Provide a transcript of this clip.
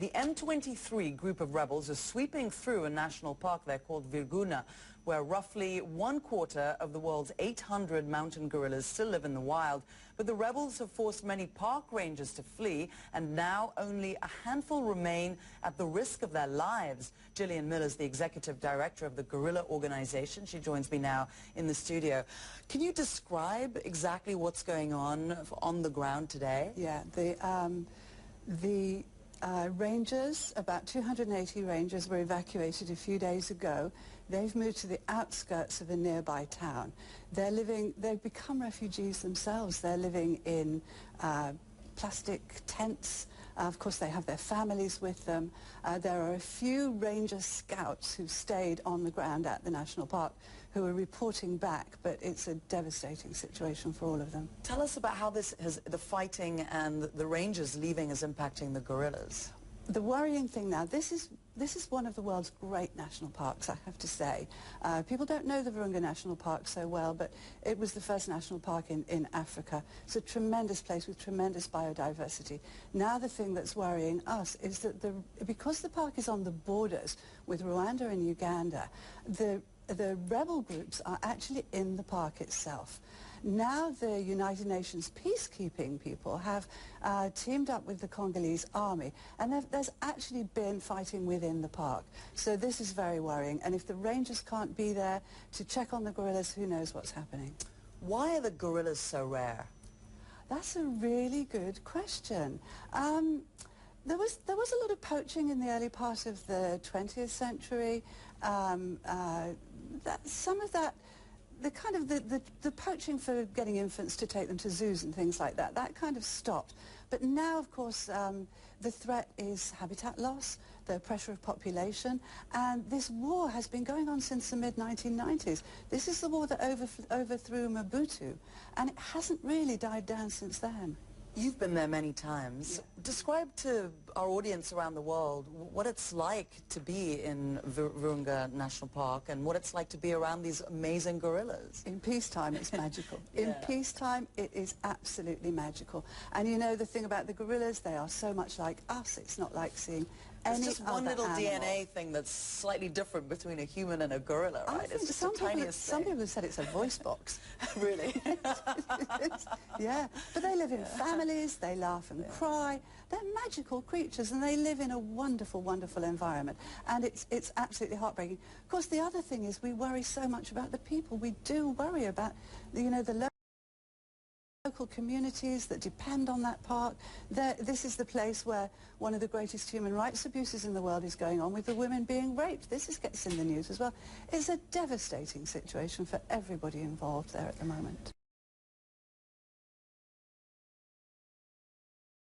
The M23 group of rebels is sweeping through a national park there called Virunga, where roughly 1/4 of the world's 800 mountain gorillas still live in the wild. But the rebels have forced many park rangers to flee, and now only a handful remain at the risk of their lives. Jillian Miller is the executive director of the gorilla organization. She joins me now in the studio. Can you describe exactly what's going on the ground today? Yeah, the rangers, about 280 rangers, were evacuated a few days ago. They've moved to the outskirts of a nearby town. They've become refugees themselves. They're living in plastic tents. Of course, they have their families with them. There are a few ranger scouts who stayed on the ground at the national park who are reporting back, but it's a devastating situation for all of them. Tell us about how the fighting and the rangers leaving is impacting the gorillas. The worrying thing now, this is one of the world's great national parks, I have to say. People don't know the Virungas National Park so well, but it was the first national park in Africa. It's a tremendous place with tremendous biodiversity. Now the thing that's worrying us is that because the park is on the borders with Rwanda and Uganda, the rebel groups are actually in the park itself. Now the United Nations peacekeeping people have teamed up with the Congolese army, and there's actually been fighting within the park. So this is very worrying, and if the rangers can't be there to check on the gorillas, who knows what's happening. Why are the gorillas so rare? That's a really good question. There was a lot of poaching in the early part of the 20th century. Some of that, the poaching for getting infants to take them to zoos and things like that, that kind of stopped. But now, of course, the threat is habitat loss, the pressure of population, and this war has been going on since the mid-1990s. This is the war that overthrew Mobutu, and it hasn't really died down since then. You've been there many times. Yeah. Describe to our audience around the world what it's like to be in Virungas National Park and what it's like to be around these amazing gorillas. In peacetime, it's magical. Yeah. In peacetime, it is absolutely magical. And you know the thing about the gorillas, they are so much like us. It's not like seeing any It's just one little animal. DNA thing that's slightly different between a human and a gorilla, right? I think it's just the tiniest thing. Some people have said it's a voice box. Really? Yeah, but they live in families, they laugh and cry. They're magical creatures, and they live in a wonderful, wonderful environment. And it's absolutely heartbreaking. Of course, the other thing is we worry so much about the people. We do worry about, the local communities that depend on that park. This is the place where one of the greatest human rights abuses in the world is going on, with the women being raped. This gets in the news as well. It's a devastating situation for everybody involved there at the moment.